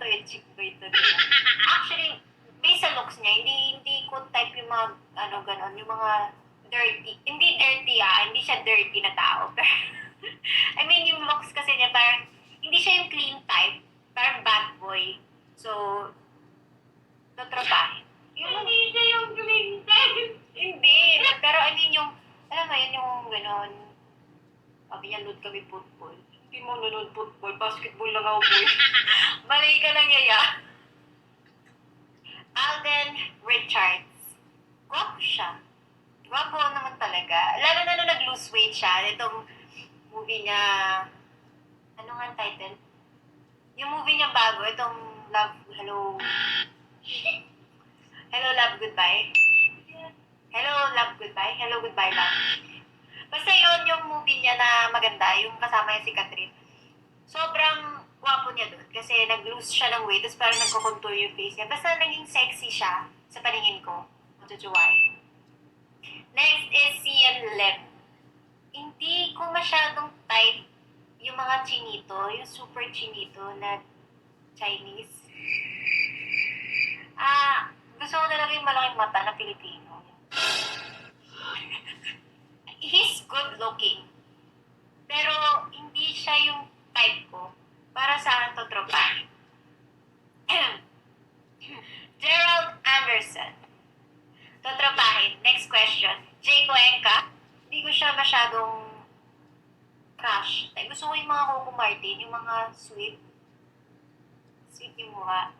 to, chick ba ito, diba? Actually, based sa looks niya, hindi ko type yung mga, ganon, yung mga dirty. Hindi dirty, hindi siya dirty na tao. I mean, yung looks kasi niya, parang, hindi siya yung clean type. Parang bad boy. So, tatrabahin. Hindi siya yung clean type. Hindi. Pero I mean yung, alam mo yun, yung ganon. Sabi niya, load kami football. Hindi mo nanood football. Basketball lang ako, boy. Balik ka ng yaya. Alden Richards. Gwapo siya. Gwapo naman talaga. Lalo na nung nag-lose weight siya. Itong movie niya, ano nga ang title? Yung movie niya bago, itong Love, Hello, Love, Goodbye. Hello, Love, Goodbye. Hello, Goodbye, Love. Basta yun yung movie niya na maganda, yung kasama niya si Catherine. Sobrang gwapo niya doon kasi nag-lose siya ng weight, tapos parang nagko-contour yung face niya. Basta naging sexy siya sa paningin ko. Matutuway. Next is Sian Lim. Hindi ko masyadong type yung mga chinito, yung super chinito na Chinese. Gusto ko talaga yung malaking mata na Pilipino. He's good looking. Pero hindi siya yung type ko. Para sa akin to tropahin. Gerald Anderson. Totropahin. Next question. Jay Cuenca. Hindi ko siya masyadong crush. Gusto ko yung mga Coco Martin, yung mga sweet. Sweet yung mukha.